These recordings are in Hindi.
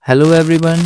Hello everyone.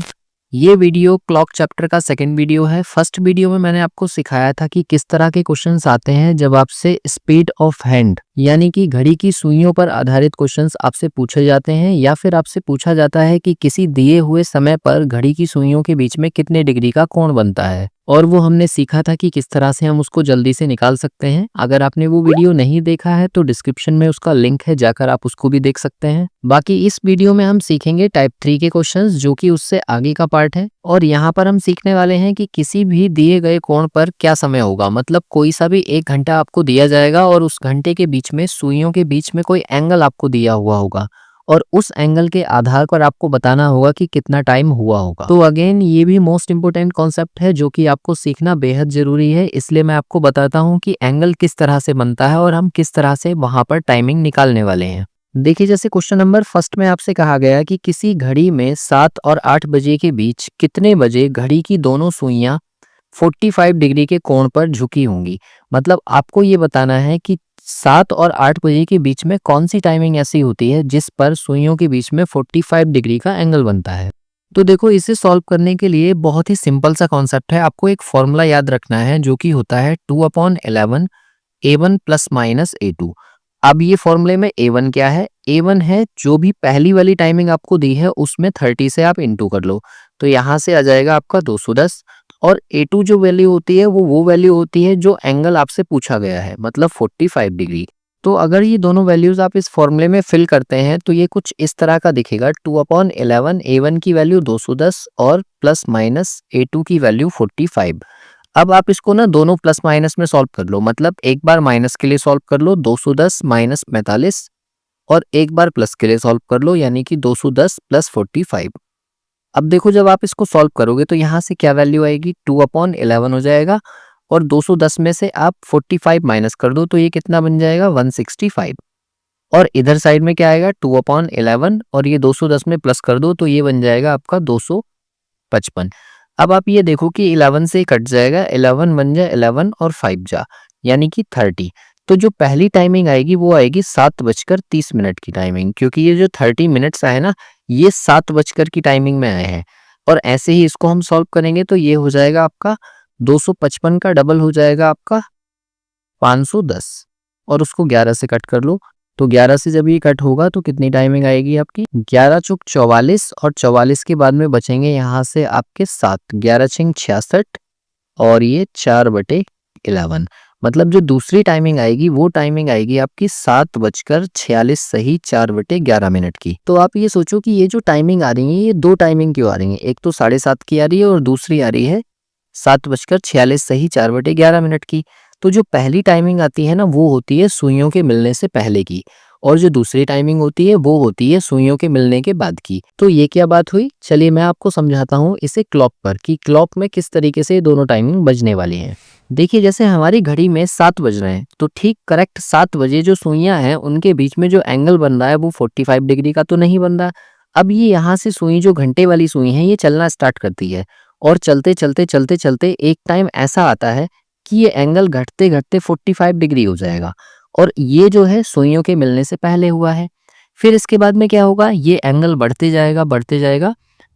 ये वीडियो क्लॉक चैप्टर का सेकंड वीडियो है। फर्स्ट वीडियो में मैंने आपको सिखाया था कि किस तरह के क्वेश्चंस आते हैं जब आपसे स्पीड ऑफ हैंड यानी कि घड़ी की सुइयों पर आधारित क्वेश्चंस आपसे पूछे जाते हैं, या फिर आपसे पूछा जाता है कि किसी दिए हुए समय पर घड़ी की सुइयों के बीच में कितने डिग्री का कोण बनता है, और वो हमने सीखा था कि किस तरह से हम उसको जल्दी से निकाल सकते हैं। अगर आपने वो वीडियो नहीं देखा है तो डिस्क्रिप्शन में उसका लिंक है, जाकर आप उसको भी देख सकते हैं। बाकी इस वीडियो में हम सीखेंगे टाइप 3 के क्वेश्चंस, जो कि उससे आगे का पार्ट है। और यहाँ पर हम सीखने वाले हैं कि किसी भी दिए गए कोण पर क्या समय होगा। मतलब कोई सा भी 1 घंटा आपको दिया जाएगा और उस घंटे के बीच में सुइयों के बीच में कोई एंगल आपको दिया हुआ होगा, और उस एंगल के आधार पर आपको बताना होगा कि कितना टाइम हुआ होगा। तो अगेन ये भी मोस्ट इंपोर्टेंट कॉन्सेप्ट है जो कि आपको सीखना बेहद जरूरी है, इसलिए मैं आपको बताता हूँ कि एंगल किस तरह से बनता है और हम किस तरह से वहां पर टाइमिंग निकालने वाले हैं। देखिए, जैसे क्वेश्चन नंबर फर्स्ट में आपसे कहा गया कि किसी घड़ी में 7 और 8 बजे के बीच कितने बजे घड़ी की दोनों सुइयां 45 डिग्री के कोण पर झुकी होंगी। मतलब आपको ये बताना है कि 7 और 8 बजे के बीच में कौन सी टाइमिंग ऐसी होती है जिस पर सुइयों के बीच में 45 डिग्री का एंगल बनता है। तो देखो, इसे सॉल्व करने के लिए बहुत ही सिंपल सा कॉन्सेप्ट है। आपको एक फॉर्मूला याद रखना है जो कि होता है 2/11 A1 प्लस माइनस A2। अब ये फॉर्मूले में A1 क्या है? A1 है जो भी पहली वाली टाइमिंग आपको दी है उसमें 30 से आप इंटू कर लो, तो यहाँ से आ जाएगा आपका 210। और A2 जो वैल्यू होती है वो वैल्यू होती है जो एंगल आपसे पूछा गया है, मतलब 45 डिग्री। तो अगर ये दोनों वैल्यूज आप इस फॉर्मूले में फिल करते हैं तो ये कुछ इस तरह का दिखेगा। 2/11 A1 की वैल्यू 210 और प्लस माइनस A2 की वैल्यू 45। अब आप इसको ना दोनों प्लस माइनस में सॉल्व कर लो। मतलब एक बार माइनस के लिए सॉल्व कर लो 210 माइनस 45, और एक बार प्लस के लिए सॉल्व कर लो यानी कि 210 प्लस 45। अब देखो, जब आप इसको सॉल्व करोगे तो यहाँ से क्या वैल्यू आएगी? 2/11 हो जाएगा, और 210 में से आप 45 माइनस कर दो तो ये कितना बन जाएगा? 165। और इधर साइड में क्या आएगा? 2/11, और ये 210 में प्लस कर दो तो ये बन जाएगा आपका 255। अब आप ये देखो कि 11 से कट जाएगा, 11 बन जाए 11 और 5 जा यानी कि 30। तो जो पहली टाइमिंग आएगी वो आएगी 7:30 की टाइमिंग, क्योंकि ये जो 30 मिनट्स आए ना, ये 7 की टाइमिंग में आए हैं। और ऐसे ही इसको हम सॉल्व करेंगे तो ये हो जाएगा आपका 255 का डबल हो जाएगा आपका 510, और उसको 11 से कट कर लो। तो 11 से जब ये कट होगा तो कितनी टाइमिंग आएगी आपकी? 11 चौक 44, और 44 के बाद में बचेंगे यहाँ से आपके 7, 11 छिंग 66, और ये 4/11। मतलब जो दूसरी टाइमिंग आएगी वो टाइमिंग आएगी आपकी 7:46 सही 4/11 की। तो आप ये सोचो कि ये जो टाइमिंग आ रही है ये दो टाइमिंग क्यों आ रही है? एक तो 7:30 की आ रही है और दूसरी आ रही है 7:46 सही 4/11 की। तो जो पहली टाइमिंग आती है ना वो होती है सुइयों के मिलने से पहले की, और जो दूसरी टाइमिंग होती है वो होती है सुइयों के मिलने के बाद की। तो ये क्या बात हुई? चलिए मैं आपको समझाता हूँ इसे क्लॉक पर, कि क्लॉक में किस तरीके से ये दोनों टाइमिंग बजने वाली हैं। देखिए, जैसे हमारी घड़ी में 7 बज रहे हैं तो ठीक करेक्ट 7 बजे जो सुइयां हैं उनके बीच में जो एंगल बन रहा है वो 45 डिग्री का तो नहीं बन रहा। अब ये यहाँ से सुई, जो घंटे वाली सुई है, ये चलना स्टार्ट करती है, और चलते चलते चलते चलते एक टाइम ऐसा आता है कि ये एंगल घटते घटते 45 डिग्री हो जाएगा, और ये जो है सुइयों के मिलने से पहले हुआ है। फिर इसके बाद में क्या होगा? ये एंगल बढ़ते जाएगा बढ़ते जाएगा,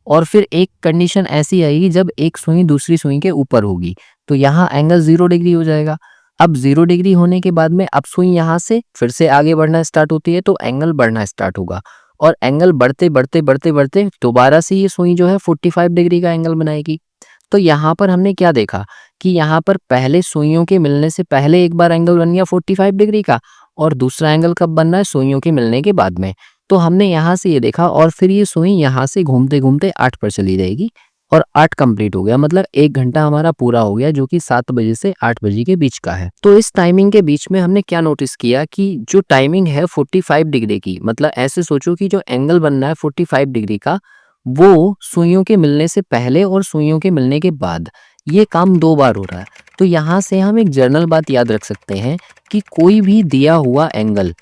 और फिर एक कंडीशन ऐसी आएगी जब एक सुई दूसरी सुई के ऊपर होगी, तो यहाँ एंगल 0 डिग्री हो जाएगा। अब 0 डिग्री होने के बाद में अब सुई यहाँ से फिर से आगे बढ़ना स्टार्ट होती है तो एंगल बढ़ना स्टार्ट होगा, और एंगल बढ़ते बढ़ते बढ़ते बढ़ते दोबारा से ये सुई जो है 45 डिग्री का एंगल बनाएगी। तो यहाँ पर हमने क्या देखा कि यहाँ पर पहले सुइयों के मिलने से पहले एक बार एंगल बन गया 45 डिग्री का, और दूसरा एंगल कब बन रहा है? सुइयों के मिलने के बाद में। तो हमने यहाँ से ये देखा, और फिर ये सुई यहाँ से घूमते घूमते 8 पर चली जाएगी, और 8 कंप्लीट हो गया। मतलब 1 घंटा हमारा पूरा हो गया, जो कि 7 बजे से 8 बजे के बीच का है। तो इस टाइमिंग के बीच में हमने क्या नोटिस किया कि जो टाइमिंग है 45 डिग्री की, मतलब ऐसे सोचो कि जो एंगल बन रहा है 45 डिग्री का, वो सुइयों के मिलने से पहले और सुइयों के मिलने के बाद, ये काम 2 बार हो रहा है। तो यहाँ से हम एक जनरल बात याद रख सकते हैं कि कोई भी दिया हुआ एंगल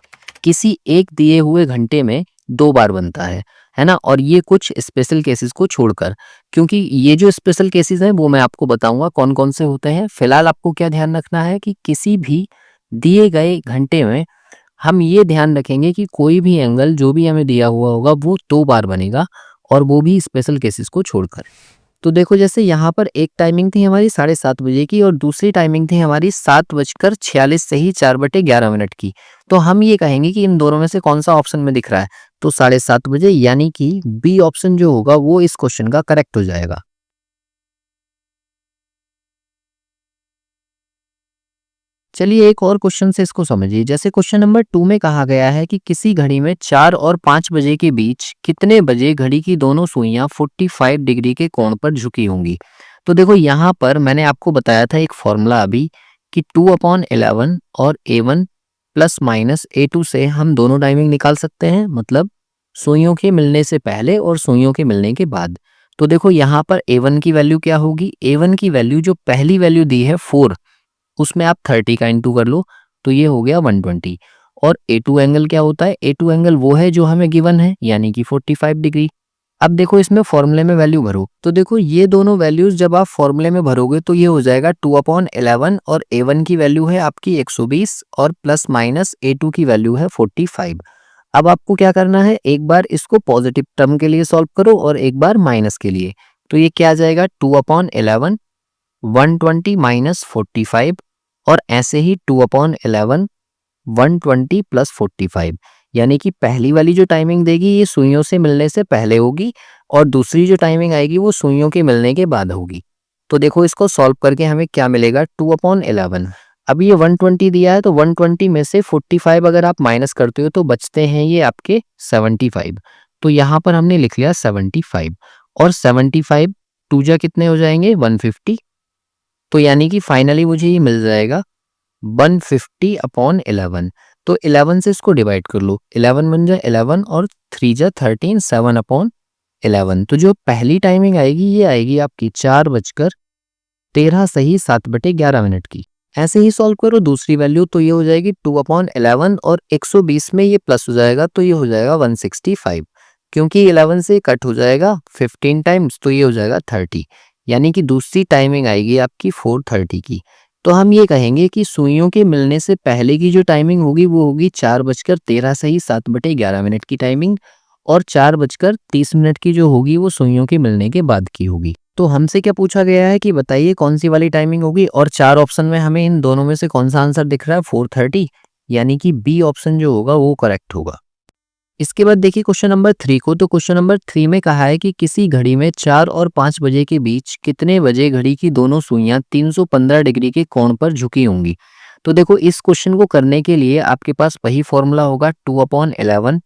किसी एक दिए हुए घंटे में 2 बार बनता है ना। और ये कुछ स्पेशल केसेस को छोड़कर, क्योंकि ये जो स्पेशल केसेस हैं वो मैं आपको बताऊंगा कौन कौन से होते हैं। फिलहाल आपको क्या ध्यान रखना है कि किसी भी दिए गए घंटे में हम ये ध्यान रखेंगे कि कोई भी एंगल जो भी हमें दिया हुआ होगा वो 2 बार बनेगा, और वो भी स्पेशल केसेस को छोड़कर। तो देखो जैसे यहाँ पर एक टाइमिंग थी हमारी 7:30 बजे की और दूसरी टाइमिंग थी हमारी 7:46 से ही 4/11 की। तो हम ये कहेंगे कि इन दोनों में से कौन सा ऑप्शन में दिख रहा है, तो 7:30 बजे, यानी कि बी ऑप्शन जो होगा वो इस क्वेश्चन का करेक्ट हो जाएगा। चलिए एक और क्वेश्चन से इसको समझिए। जैसे क्वेश्चन नंबर 2 में कहा गया है कि किसी घड़ी में 4 और 5 बजे के बीच कितने बजे घड़ी की दोनों सुइयां 45 डिग्री के कोण पर झुकी होंगी। तो देखो यहाँ पर मैंने आपको बताया था एक फॉर्मूला अभी कि 2/11 और A1 प्लस माइनस A2 से हम दोनों टाइमिंग निकाल सकते हैं, मतलब सुइयों के मिलने से पहले और सुइयों के मिलने के बाद। तो देखो यहाँ पर A1 की वैल्यू क्या होगी, A1 की वैल्यू जो पहली वैल्यू दी है 4, उसमें आप 30 का इंटू कर लो तो ये हो गया 120। और A2 एंगल क्या होता है, A2 एंगल वो है जो हमें गिवन है यानी कि 45 डिग्री। अब देखो इसमें फॉर्मूले में वैल्यू भरो, तो देखो ये दोनों वैल्यूज जब आप फॉर्मूले में भरोगे तो ये हो जाएगा 2/11 और A1 की वैल्यू है आपकी 120 और प्लस माइनस A2 की वैल्यू है 45। अब आपको क्या करना है, एक बार इसको पॉजिटिव टर्म के लिए सॉल्व करो और एक बार माइनस के लिए। तो ये क्या आ जाएगा 2/11 120 माइनस 45 और ऐसे ही 2/11 120 प्लस 45, यानी कि पहली वाली जो टाइमिंग देगी ये सुइयों से मिलने से पहले होगी और दूसरी जो टाइमिंग आएगी वो सुइयों के मिलने के बाद होगी। तो देखो इसको सॉल्व करके हमें क्या मिलेगा 2/11। अब ये 120 दिया है तो 120 में से 45 अगर आप माइनस करते हो तो बचते हैं ये आपके 75। तो यहाँ पर हमने लिख लिया 75 और 75 टू जा कितने हो जाएंगे 150। तो यानी कि फाइनली मुझे ये मिल जाएगा 150/11। तो 11 से इसको डिवाइड कर लो, 11 बन जाए 11 और 3 जा 13, 7/11। तो जो पहली टाइमिंग आएगी ये आएगी आपकी 4:13 सही 7/11 की। ऐसे ही सॉल्व करो दूसरी वैल्यू, तो ये हो जाएगी 2/11 और 120 में ये प्लस हो जाएगा तो ये हो जाएगा 165, क्योंकि 11 से कट हो जाएगा 15 टाइम्स तो ये हो जाएगा 30, यानी कि दूसरी टाइमिंग आएगी आपकी 4:30 की। तो हम ये कहेंगे कि सुइयों के मिलने से पहले की जो टाइमिंग होगी वो होगी 4:13 सही 7/11 की टाइमिंग और 4:30 की जो होगी वो सुइयों के मिलने के बाद की होगी। तो हमसे क्या पूछा गया है कि बताइए कौन सी वाली टाइमिंग होगी, और 4 ऑप्शन में हमें इन दोनों में से कौन सा आंसर दिख रहा है 4:30, यानी कि बी ऑप्शन जो होगा वो करेक्ट होगा। इसके बाद देखिए क्वेश्चन नंबर 3 को। तो क्वेश्चन नंबर 3 में कहा है कि किसी घड़ी में 4 और 5 बजे के बीच कितने बजे घड़ी की दोनों सुइयां 315 डिग्री के कोण पर झुकी होंगी। तो देखो इस क्वेश्चन को करने के लिए आपके पास वही फॉर्मूला होगा 2/11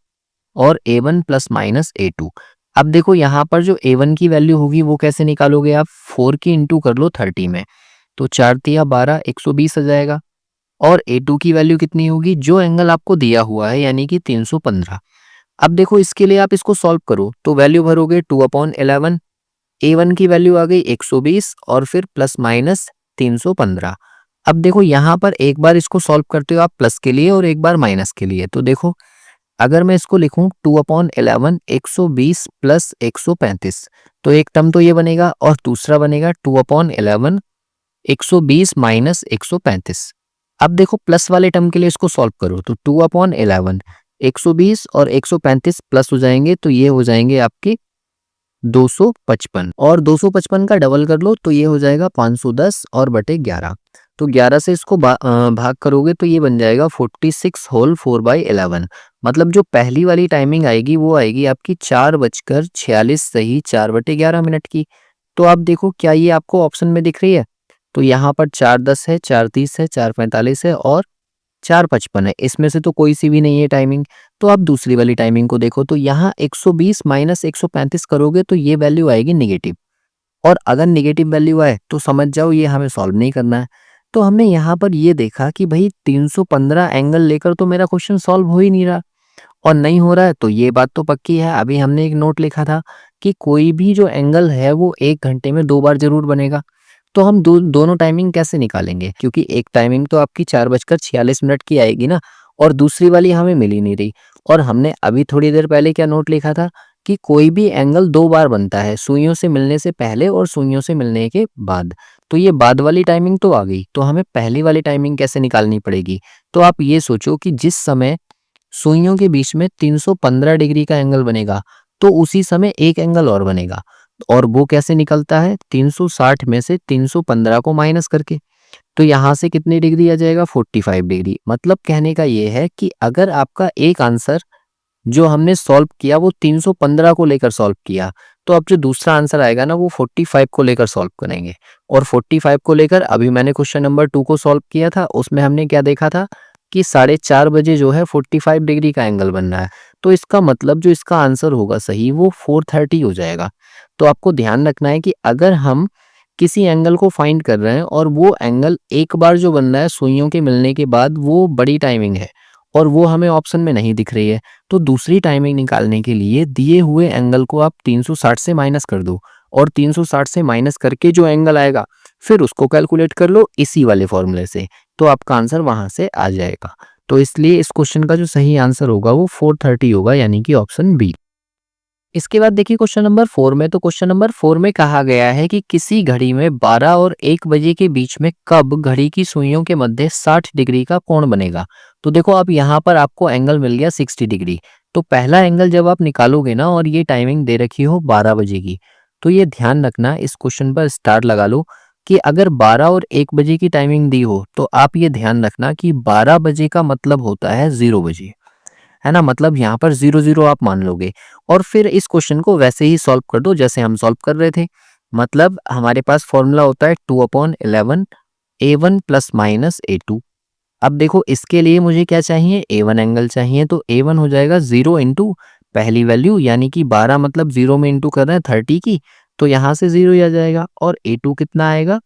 और A1 प्लस माइनस A2। अब देखो यहाँ पर जो A1 की वैल्यू होगी वो कैसे निकालोगे आप, 4 की इंटू कर लो 30 में, तो 4 तिया 12 120 आ जाएगा। और A2 की वैल्यू कितनी होगी, जो एंगल आपको दिया हुआ है यानी कि 315। अब देखो इसके लिए आप इसको सॉल्व करो तो वैल्यू भरोगे 2/11, A1 की वैल्यू आ गई 120 और फिर प्लस माइनस 315। अब देखो यहाँ पर एक बार इसको सॉल्व करते हो आप प्लस के लिए और एक बार माइनस के लिए। तो देखो अगर मैं इसको लिखूं 2/11 120 प्लस 135, तो एक टर्म तो ये बनेगा और दूसरा बनेगा 2/11 120 माइनस 135। अब देखो प्लस वाले टर्म के लिए इसको सॉल्व करो तो 2/11 120 और 135 प्लस हो जाएंगे तो ये हो जाएंगे आपके 255, और 255 का डबल कर लो तो ये हो जाएगा 510 और बटे 11। तो 11 से इसको भाग करोगे तो ये बन जाएगा 46 होल 4/11। मतलब जो पहली वाली टाइमिंग आएगी वो आएगी आपकी 4:46 सही 4/11 की। तो आप देखो क्या ये आपको ऑप्शन में दिख रही है, तो यहाँ पर 4:10 है, 4:30 है, 4:45 है और 4:55 है, इसमें से तो कोई सी भी नहीं है टाइमिंग। तो आप दूसरी वाली टाइमिंग को देखो तो यहाँ 120 माइनस 135 करोगे तो ये वैल्यू आएगी निगेटिव, और अगर निगेटिव वैल्यू आए तो समझ जाओ ये हमें सॉल्व नहीं करना है। तो हमने यहाँ पर ये देखा कि भाई 315 एंगल लेकर तो मेरा क्वेश्चन सॉल्व हो ही नहीं रहा, और नहीं हो रहा है तो ये बात तो पक्की है। अभी हमने एक नोट लिखा था कि कोई भी जो एंगल है वो 1 घंटे में 2 बार जरूर बनेगा। तो हम दोनों टाइमिंग कैसे निकालेंगे, क्योंकि एक टाइमिंग तो आपकी 4:46 की आएगी ना, और दूसरी वाली हमें मिल ही नहीं रही। और हमने अभी थोड़ी देर पहले क्या नोट लिखा था कि कोई भी एंगल 2 बार बनता है, सुइयों से मिलने से पहले और सुइयों से मिलने के बाद। तो ये बाद वाली टाइमिंग तो आ गई, तो हमें पहली वाली टाइमिंग कैसे निकालनी पड़ेगी। तो आप ये सोचो कि जिस समय सुइयों के बीच में 315 डिग्री का एंगल बनेगा, तो उसी समय एक एंगल और बनेगा। और वो कैसे निकलता है? 360 में से 315 को माइनस करके। तो यहाँ से कितनी डिग्री आ जाएगा? 45 डिग्री। मतलब कहने का ये है कि अगर आपका एक आंसर जो हमने सॉल्व किया वो 315 को लेकर सॉल्व किया, तो अब जो दूसरा आंसर आएगा ना वो 45 को लेकर सॉल्व करेंगे। और 45 को लेकर अभी मैंने क्वेश्चन नंबर 2 को सॉल्व किया था, उसमें हमने क्या देखा था कि 4:30 बजे जो है 45 डिग्री का एंगल बन रहा है। तो इसका मतलब जो इसका आंसर होगा सही वो 4:30 हो जाएगा। तो आपको ध्यान रखना है कि अगर हम किसी एंगल को फाइंड कर रहे हैं और वो एंगल एक बार जो बन रहा है सुइयों के मिलने के बाद, वो बड़ी टाइमिंग है और वो हमें ऑप्शन में नहीं दिख रही है, तो दूसरी टाइमिंग निकालने के लिए दिए हुए एंगल को आप 360 से माइनस कर दो और 360 से माइनस करके जो एंगल आएगा फिर उसको कैलकुलेट कर लो इसी वाले फॉर्मूले से, तो आपका आंसर वहां से आ जाएगा। तो इसलिए इस क्वेश्चन का जो सही आंसर होगा वो 4:30 होगा, यानी कि ऑप्शन बी। इसके बाद देखिए क्वेश्चन नंबर 4 में, तो क्वेश्चन नंबर 4 में कहा गया है कि किसी घड़ी में 12 और 1 बजे के बीच में कब घड़ी की सुइयों के मध्य 60 डिग्री का कोण बनेगा। तो देखो अब यहाँ पर आपको एंगल मिल गया 60 डिग्री। तो पहला एंगल जब आप निकालोगे ना और ये टाइमिंग दे रखी हो 12 बजे की, तो ये ध्यान रखना, इस क्वेश्चन पर स्टार लगा लो कि अगर 12 और 1 बजे की टाइमिंग दी हो तो आप ये ध्यान रखना कि 12 बजे का मतलब होता है 0 बजे, है ना। मतलब यहाँ पर 0 0 आप मान लोगे और फिर इस क्वेश्चन को वैसे ही सॉल्व कर दो जैसे हम सॉल्व कर रहे थे। मतलब हमारे पास फॉर्मूला होता है 2/11 a1 प्लस माइनस a2। अब देखो इसके लिए मुझे क्या चाहिए? a1 एंगल चाहिए, तो a1 हो जाएगा 0 इंटू पहली वैल्यू यानी कि 12, मतलब 0 में इंटू कर रहे हैं 30 की, तो यहाँ से 0 ही आ जाएगा। और a2 कितना आएगा?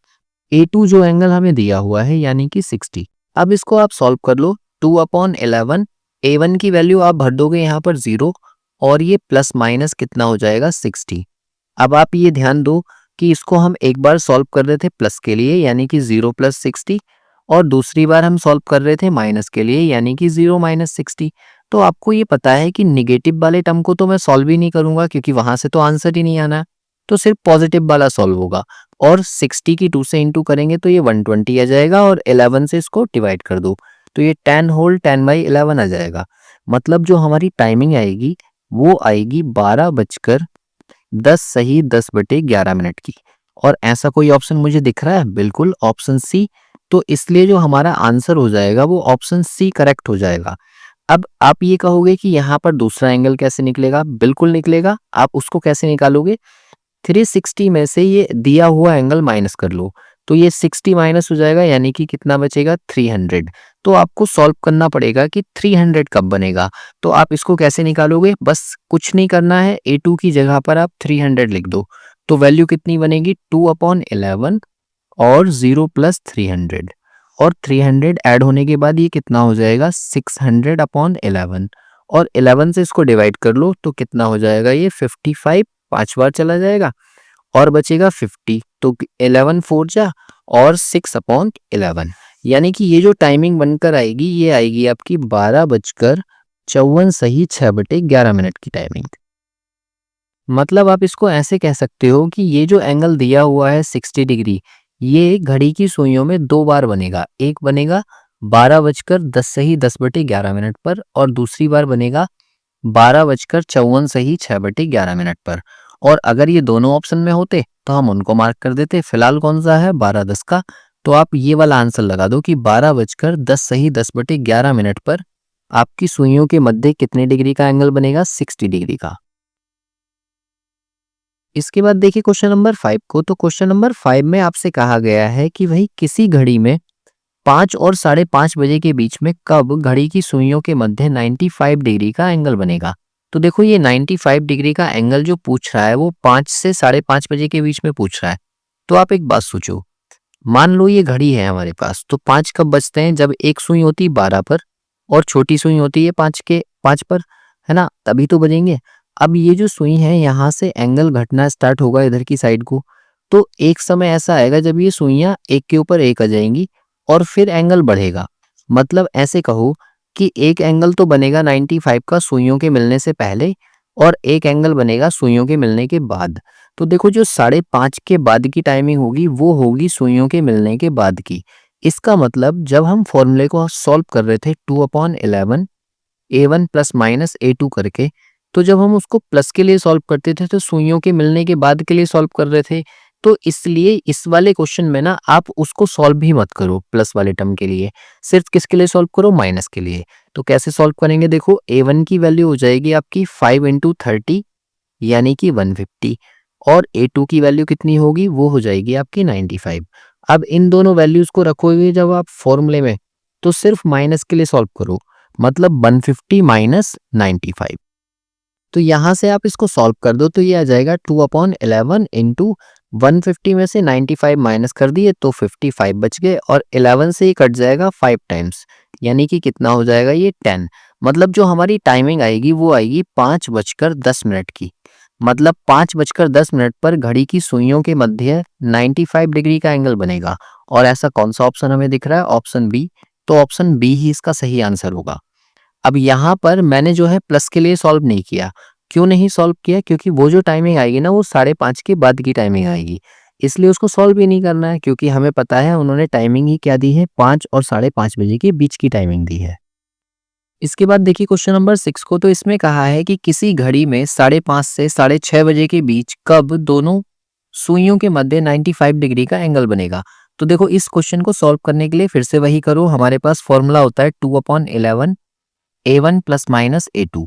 a2 जो एंगल हमें दिया हुआ है यानी कि 60। अब इसको आप सॉल्व कर लो। 2/11 a1 की वैल्यू आप भर दोगे यहाँ पर 0 और ये प्लस माइनस कितना हो जाएगा? 60। अब आप ये ध्यान दो कि इसको हम एक बार सॉल्व कर रहे थे प्लस के लिए यानी कि 0 प्लस 60 और दूसरी बार हम सॉल्व कर रहे थे माइनस के लिए यानी कि 0 माइनस 60। तो आपको ये पता है कि निगेटिव वाले टर्म को तो मैं सॉल्व ही नहीं करूंगा क्योंकि वहां से तो आंसर ही नहीं आना है, तो सिर्फ पॉजिटिव वाला सॉल्व होगा। और 60 की 2 से इंटू करेंगे तो ये 120 आ जाएगा और 11 से इसको डिवाइड कर दो तो ये 10 होल 10/11 आ जाएगा। मतलब जो हमारी टाइमिंग आएगी वो आएगी 12:10 सही 10/11 की। और ऐसा कोई ऑप्शन मुझे दिख रहा है? बिल्कुल ऑप्शन सी। तो इसलिए जो हमारा आंसर हो जाएगा वो ऑप्शन सी करेक्ट हो जाएगा। अब आप ये कहोगे कि यहाँ पर दूसरा एंगल कैसे निकलेगा? बिल्कुल निकलेगा। आप उसको कैसे निकालोगे? 360 में से ये दिया हुआ एंगल माइनस कर लो तो ये 60 माइनस हो जाएगा यानी कि कितना बचेगा? 300। तो आपको सॉल्व करना पड़ेगा कि 300 कब बनेगा। तो आप इसको कैसे निकालोगे? बस कुछ नहीं करना है, a2 की जगह पर आप 300 लिख दो तो वैल्यू कितनी बनेगी? 2/11 और 0 प्लस 300 और 300 ऐड होने के बाद ये कितना हो जाएगा? 600/11 और 11 से इसको डिवाइड कर लो तो कितना हो जाएगा? ये 55 5 बार चला जाएगा और बचेगा 50। तो 11 4 जा और 6/11 यानी कि ये जो टाइमिंग बनकर आएगी ये आएगी आपकी 12:54 सही 6/11 की टाइमिंग। मतलब आप इसको ऐसे कह सकते हो कि ये जो एंगल दिया हुआ है 60 डिग्री, ये घड़ी की सुइयों में 2 बार बनेगा। एक बनेगा 12:10 सही 10/11 पर और दूसरी बार बनेगा 12:54 सही 6/11 पर। और अगर ये दोनों ऑप्शन में होते तो हम उनको मार्क कर देते। फिलहाल कौन सा है? 12:10 का। तो आप ये वाला आंसर लगा दो कि 12:10 सही 10/11 पर आपकी सुइयों के मध्य कितने डिग्री का एंगल बनेगा? 60 डिग्री का। इसके बाद देखिए क्वेश्चन नंबर 5 को, तो क्वेश्चन नंबर 5 में आपसे कहा गया है कि भाई किसी घड़ी में 5 और 5:30 बजे के बीच में कब घड़ी की सुइयों के मध्य 95 डिग्री का एंगल बनेगा। तो देखो ये 95 डिग्री का एंगल जो पूछ रहा है वो 5 से 5:30 बजे के बीच में पूछ रहा है। तो आप एक बात सोचो, मान लो ये घड़ी है हमारे पास, तो 5 कब बजते हैं? जब एक सुई होती है 12 पर और छोटी सुई होती है 5 पर, है ना, तभी तो बजेंगे। अब ये जो सुई है यहाँ से एंगल घटना स्टार्ट होगा इधर की साइड को, तो एक समय ऐसा आएगा जब ये सुइयां एक के ऊपर एक आ जाएंगी और फिर एंगल बढ़ेगा। मतलब ऐसे कहो कि एक एंगल तो बनेगा 95 का सुइयों के मिलने से पहले और एक एंगल बनेगा सुइयों के मिलने के बाद। तो देखो जो 5:30 के बाद की टाइमिंग होगी वो होगी सुइयों के मिलने के बाद की। इसका मतलब जब हम फॉर्मूले को सॉल्व कर रहे थे 2/11 a1 प्लस माइनस a2 करके, तो जब हम उसको प्लस के लिए सॉल्व करते थे तो सुइयों के मिलने के बाद के लिए सॉल्व कर रहे थे। तो इसलिए इस वाले क्वेश्चन में ना आप उसको सॉल्व भी मत करो प्लस वाले टर्म के लिए, सिर्फ किसके लिए सॉल्व करो, माइनस के लिए। तो कैसे सॉल्व करेंगे, देखो a1 की वैल्यू हो जाएगी आपकी 5 इंटू 30 यानी कि 150, और a2 की वैल्यू कितनी होगी, वो हो जाएगी आपकी 95। अब इन दोनों वैल्यूज को रखोगे जब आप फॉर्मूले में, तो सिर्फ माइनस के लिए सॉल्व करो, मतलब 150 माइनस 95। तो यहाँ से आप इसको सॉल्व कर दो तो ये आ जाएगा 2/11 इंटू 150 में से 95 माइनस कर दिए तो 55 बच गए, और 11 से ही कट जाएगा 5 टाइम्स, यानी कि कितना हो जाएगा ये 10। मतलब जो हमारी टाइमिंग आएगी वो आएगी 5:10 की। मतलब 5:10 पर घड़ी की सुइयों के मध्य 95 डिग्री का एंगल बनेगा। और ऐसा कौन सा ऑप्शन हमें दिख रहा है, ऑप्शन बी। तो ऑप्शन बी ही इसका सही आंसर होगा। अब यहाँ पर मैंने जो है प्लस के लिए सॉल्व नहीं किया। क्यों नहीं सॉल्व किया, क्योंकि वो जो टाइमिंग आएगी ना वो 5:30 के बाद की टाइमिंग आएगी, इसलिए उसको सॉल्व भी नहीं करना है, क्योंकि हमें पता है उन्होंने टाइमिंग ही क्या दी है, 5 और 5:30 बजे के बीच की टाइमिंग दी है। इसके बाद देखिए क्वेश्चन नंबर 6 को, तो इसमें कहा है कि किसी घड़ी में 5:30 से 6:30 बजे के बीच कब दोनों सुइयों के मध्य 95 डिग्री का एंगल बनेगा। तो देखो इस क्वेश्चन को सॉल्व करने के लिए फिर से वही करो, हमारे पास फॉर्मूला होता है 2/11 a1 प्लस माइनस a2।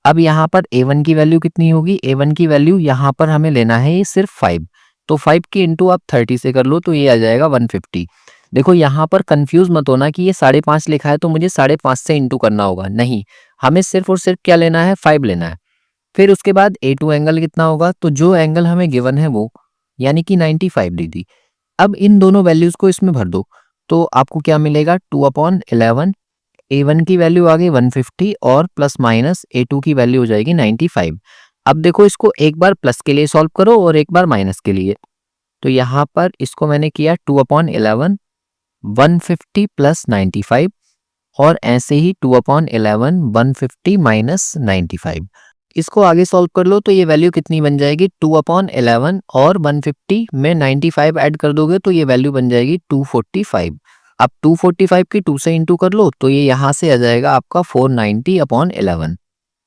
अब यहाँ पर a1 की वैल्यू कितनी होगी, a1 की वैल्यू यहाँ पर हमें लेना है ये सिर्फ 5, तो 5 की इंटू आप 30 से कर लो तो ये आ जाएगा 150। देखो यहाँ पर कंफ्यूज मत होना कि ये 5.5 लिखा है तो मुझे 5.5 से इंटू करना होगा, नहीं, हमें सिर्फ और सिर्फ क्या लेना है, 5 लेना है। फिर उसके बाद a2 एंगल कितना होगा, तो जो एंगल हमें गिवन है वो यानी कि 95 डिग्री। अब इन दोनों वैल्यूज को इसमें भर दो तो आपको क्या मिलेगा, 2/11 a1 की वैल्यू आ गई 150 और प्लस माइनस a2 की वैल्यू हो जाएगी 95। अब देखो इसको एक बार प्लस के लिए सॉल्व करो और एक बार माइनस के लिए। तो यहाँ पर इसको मैंने किया 2/11 150 प्लस 95, और ऐसे ही 2/11 150 माइनस 95। इसको आगे सॉल्व कर लो तो ये वैल्यू कितनी बन जाएगी, 2/11 और 150 में 95 ऐड कर दोगे तो ये वैल्यू बन जाएगी 245। अब 245 की 2 से इंटू कर लो तो ये यहाँ से आ जाएगा आपका 490/11।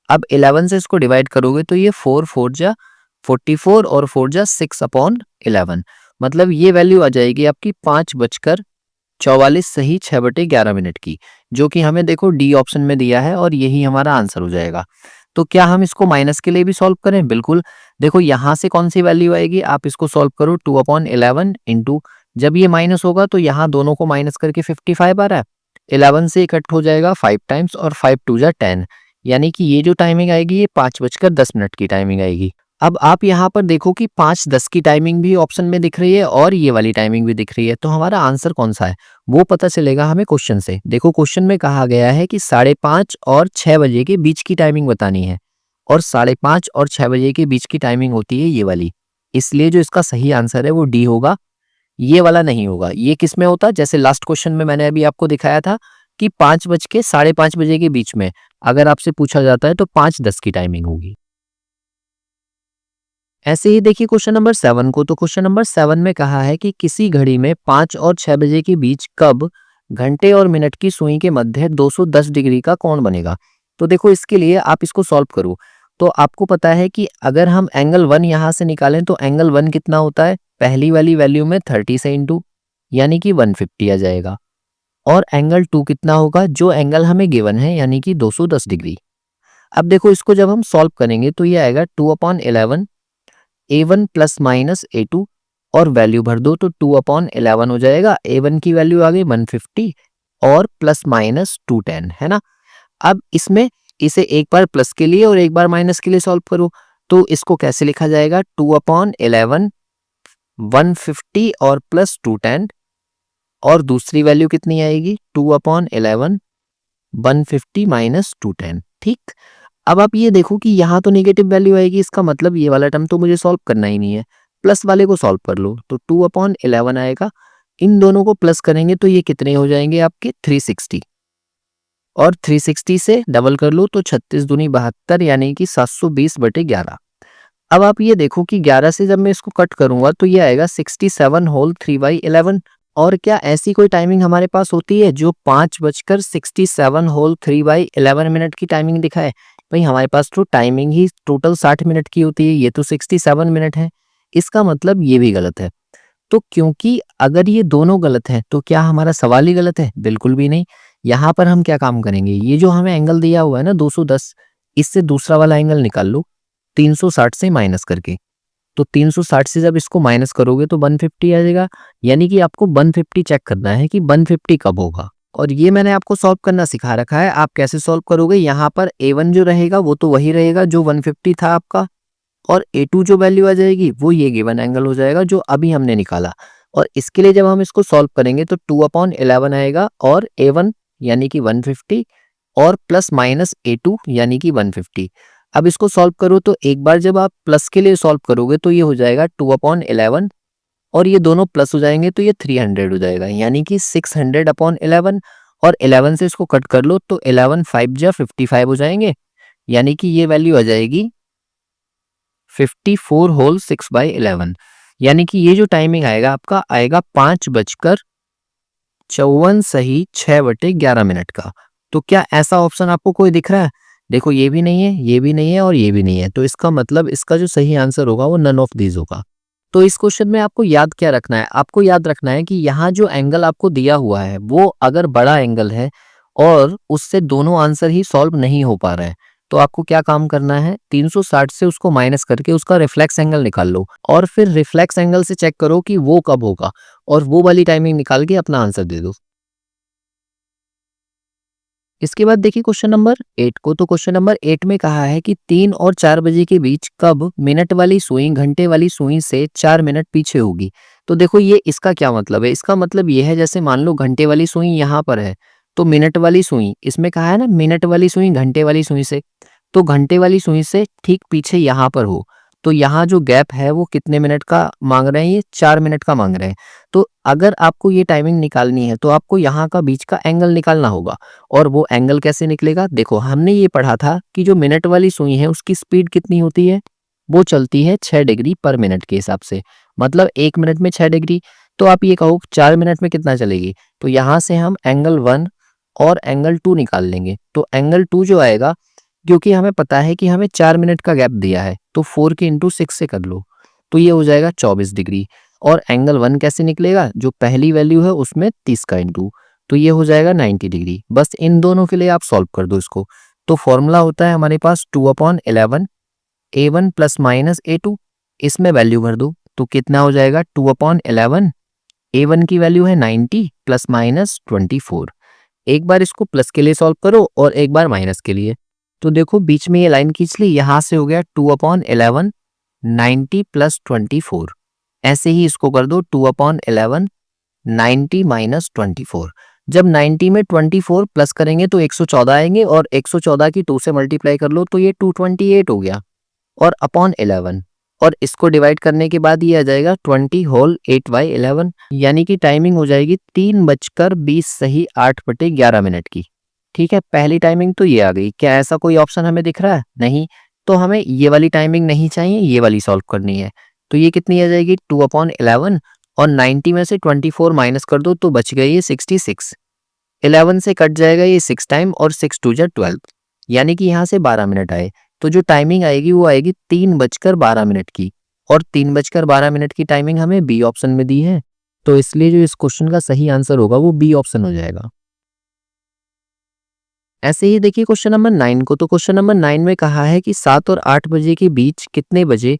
अब 11 से इसको डिवाइड करोगे तो ये 4 4 जा 44 और 4 जा 6/11। मतलब ये वैल्यू आ जाएगी आपकी 5:44 सही 6/11 की, जो कि हमें देखो डी ऑप्शन में दिया है और यही हमारा आंसर हो जाएगा। तो क्या हम इसको माइनस के लिए भी सॉल्व करें, बिल्कुल। देखो यहाँ से कौन सी वैल्यू आएगी, आप इसको सॉल्व करो 2/11 इंटू, जब ये माइनस होगा तो यहाँ दोनों को माइनस करके 55 आ रहा है, 11 से कट हो जाएगा 5 टाइम्स और 5 2 जा 10, यानी कि ये जो टाइमिंग आएगी ये 5:10 की टाइमिंग आएगी। अब आप यहाँ पर देखो कि 5:10 की टाइमिंग भी ऑप्शन में दिख रही है और ये वाली टाइमिंग भी दिख रही है, तो हमारा आंसर कौन सा है वो पता चलेगा हमें क्वेश्चन से। देखो क्वेश्चन में कहा गया है कि 5:30 और 6 बजे के बीच की टाइमिंग बतानी है, और 5:30 और 6 बजे के बीच की टाइमिंग होती है ये वाली, इसलिए जो इसका सही आंसर है वो डी होगा, ये वाला नहीं होगा। ये किस में होता, जैसे लास्ट क्वेश्चन में मैंने अभी आपको दिखाया था कि 5 बज के 5:30 बजे के बीच में अगर आपसे पूछा जाता है तो 5:10 की टाइमिंग होगी। ऐसे ही देखिए क्वेश्चन नंबर 7 को, तो क्वेश्चन नंबर 7 में कहा है कि किसी घड़ी में 5 और 6 बजे के बीच कब घंटे और मिनट की सुई के मध्य 210 डिग्री का कोण बनेगा। तो देखो इसके लिए आप इसको सॉल्व करो तो आपको पता है कि अगर हम एंगल 1 यहाँ से निकालें तो एंगल 1 कितना होता है, पहली वाली वैल्यू में 30 से इंटू यानी कि 150 आ जाएगा, और एंगल 2 कितना होगा, जो एंगल हमें गिवन है यानी कि 210 डिग्री। अब देखो इसको जब हम सॉल्व करेंगे तो ये आएगा 2/11 a1 प्लस माइनस a2, और वैल्यू भर दो तो 2/11 हो जाएगा, a1 की वैल्यू आ गई 150 और प्लस माइनस 210 है ना। अब इसमें इसे एक बार प्लस के लिए और एक बार माइनस के लिए सॉल्व करो तो इसको कैसे लिखा जाएगा, 2/11 150 और प्लस 210, और दूसरी वैल्यू कितनी आएगी 2/11 150 माइनस 210। ठीक, अब आप ये देखो कि यहाँ तो नेगेटिव वैल्यू आएगी, इसका मतलब ये वाला टर्म तो मुझे सॉल्व करना ही नहीं है, प्लस वाले को सॉल्व कर लो तो 2/11 आएगा। इन दोनों को प्लस करेंगे तो ये कितने हो जाएंगे आपके 360, और 360 से डबल कर लो तो 36 दूनी 72 यानी कि 720/11। अब आप ये देखो कि 11 से जब मैं इसको कट करूंगा तो ये आएगा 67 होल 3/11। और क्या ऐसी कोई टाइमिंग हमारे पास होती है जो 5:67 होल 3/11 मिनट की टाइमिंग दिखाए। भाई हमारे पास तो टाइमिंग ही टोटल 60 मिनट की होती है, ये तो 67 मिनट है, इसका मतलब ये भी गलत है। तो क्योंकि अगर ये दोनों गलत हैं तो क्या हमारा सवाल ही गलत है? बिल्कुल भी नहीं। यहाँ पर हम क्या काम करेंगे, ये जो हमें एंगल दिया हुआ है ना 210, इससे दूसरा वाला एंगल निकाल लो 360 से माइनस करके। तो 360 से जब इसको माइनस करोगे तो 150 आ जाएगा। यानी कि आपको 150 चेक करना है कि 150 कब होगा। और ये मैंने आपको सॉल्व करना सिखा रखा है। आप कैसे सॉल्व करोगे, यहाँ पर A1 जो रहेगा वो तो वही रहेगा जो 150 था आपका, और A2 जो वैल्यू आ जाएगी वो ये गिवन एंगल हो जाएगा जो अभी हमने निकाला। और इसके लिए जब हम इसको सॉल्व करेंगे तो 2/11 आएगा, और A1 यानी कि 150 और प्लस माइनस A2 यानी कि 150। अब इसको सॉल्व करो तो एक बार जब आप प्लस के लिए सॉल्व करोगे तो ये हो जाएगा 2/11, और ये दोनों प्लस हो जाएंगे तो ये 300 हो जाएगा, यानी कि 600/11। और 11 से इसको कट कर लो तो 11 5 जा 55 हो जाएंगे, यानी कि ये वैल्यू आ जाएगी 54 होल 6/11। यानी कि ये जो टाइमिंग आएगा आपका आएगा 5:54 सही 6/11 का। तो क्या ऐसा ऑप्शन आपको कोई दिख रहा है? देखो ये भी नहीं है, ये भी नहीं है और ये भी नहीं है, तो इसका मतलब इसका जो सही आंसर होगा वो नन ऑफ दीज होगा। तो इस क्वेश्चन में आपको याद क्या रखना है? आपको याद रखना है कि यहाँ जो एंगल आपको दिया हुआ है वो अगर बड़ा एंगल है और उससे दोनों आंसर ही सॉल्व नहीं हो पा रहे हैं, तो आपको क्या काम करना है, 360 से उसको माइनस करके उसका रिफ्लेक्स एंगल निकाल लो, और फिर रिफ्लेक्स एंगल से चेक करो कि वो कब होगा, और वो वाली टाइमिंग निकाल के अपना आंसर दे दो। इसके बाद देखिए क्वेश्चन नंबर 8 को। तो क्वेश्चन नंबर 8 में कहा है कि 3 और 4 बजे के बीच कब मिनट वाली सुई घंटे वाली सुई से 4 मिनट पीछे होगी। तो देखो ये इसका क्या मतलब है, इसका मतलब ये है जैसे मान लो घंटे वाली सुई यहाँ पर है, तो मिनट वाली सुई, इसमें कहा है ना मिनट वाली सुई घंटे वाली सुई से, तो घंटे वाली सुई से ठीक पीछे यहाँ पर हो, तो यहाँ जो गैप है वो कितने मिनट का मांग रहे हैं, ये 4 मिनट का मांग रहे हैं। तो अगर आपको ये टाइमिंग निकालनी है तो आपको यहाँ का बीच का एंगल निकालना होगा। और वो एंगल कैसे निकलेगा, देखो हमने ये पढ़ा था कि जो मिनट वाली सुई है उसकी स्पीड कितनी होती है, वो चलती है 6 डिग्री पर मिनट के हिसाब से, मतलब 1 मिनट में 6 डिग्री। तो आप ये कहो 4 मिनट में कितना चलेगी, तो यहाँ से हम एंगल 1 और एंगल 2 निकाल लेंगे। तो एंगल 2 जो आएगा, क्योंकि हमें पता है कि हमें 4 मिनट का गैप दिया है, तो 4 के इंटू 6 से कर लो, तो ये हो जाएगा 24 डिग्री। और एंगल 1 कैसे निकलेगा, जो पहली वैल्यू है उसमें 30 का इंटू, तो ये हो जाएगा 90 डिग्री। बस इन दोनों के लिए आप सॉल्व कर दो इसको। तो फॉर्मूला होता है हमारे पास 2/11 A1 प्लस माइनस A2, इसमें वैल्यू भर दो तो कितना हो जाएगा 2/11, A1 की वैल्यू है 90 प्लस माइनस 24। एक बार इसको प्लस के लिए सॉल्व करो और एक बार माइनस के लिए। तो देखो बीच में ये लाइन खींच ली, यहां से हो गया 2/11 90 प्लस 24। ऐसे ही इसको कर दो 2/11 90 माइनस 24। जब 90 में 24 प्लस करेंगे तो 114 आएंगे, और 114 की 2 से मल्टीप्लाई कर लो तो ये 228 हो गया, और अपॉन 11, और इसको डिवाइड करने के बाद ये आ जाएगा 20 होल 8/11। यानी कि टाइमिंग हो जाएगी 3:20 सही 8/11 की। ठीक है, पहली टाइमिंग तो ये आ गई। क्या ऐसा कोई ऑप्शन हमें दिख रहा है? नहीं। तो हमें ये वाली टाइमिंग नहीं चाहिए, ये वाली सॉल्व करनी है। तो ये कितनी आ जाएगी 2/11, और 90 में से 24 माइनस कर दो तो बच गई ये 66। 11 से कट जाएगा ये 6 टाइम, और 6 2 जा 12, यानी कि यहाँ से 12 मिनट आए। तो जो टाइमिंग आएगी वो आएगी 3:12 की, और 3:12 की टाइमिंग हमें बी ऑप्शन में दी है, तो इसलिए जो इस क्वेश्चन का सही आंसर होगा वो बी ऑप्शन हो जाएगा। ऐसे ही देखिए क्वेश्चन नंबर 9 को। तो क्वेश्चन नंबर 9 में कहा है कि 7 और 8 बजे के बीच कितने बजे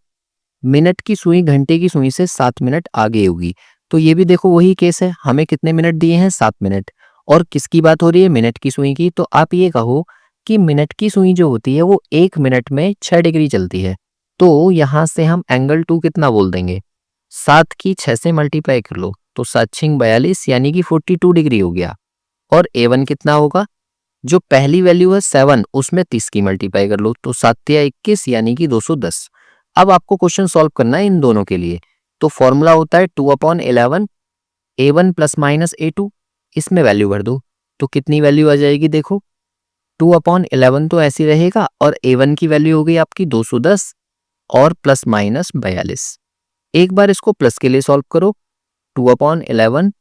मिनट की सुई घंटे की सुई से 7 मिनट आगे होगी। तो ये भी देखो वही केस है, हमें कितने मिनट दिए हैं 7 मिनट, और किसकी बात हो रही है, मिनट की सुई की। तो आप ये कहो कि मिनट की सुई जो होती है वो 1 मिनट में 6 डिग्री चलती है, तो यहाँ से हम एंगल 2 कितना बोल देंगे, 7 की 6 से मल्टीप्लाई कर लो तो 7×6 42, यानी कि 42 डिग्री हो गया। और A1 कितना होगा, जो पहली वैल्यू है 7 उसमें 30 की मल्टीप्लाई कर लो तो 7×3 = 21, यानी कि 210। अब आपको क्वेश्चन सॉल्व करना है इन दोनों के लिए। तो फॉर्मूला होता है 2/11 A1 प्लस माइनस A2, इसमें वैल्यू भर दो तो कितनी वैल्यू आ जाएगी, देखो 2/11 तो ऐसी रहेगा, और A1 की वैल्यू हो गई आपकी 210 और प्लस माइनस 42। एक बार इसको प्लस के लिए सॉल्व करो, 2/11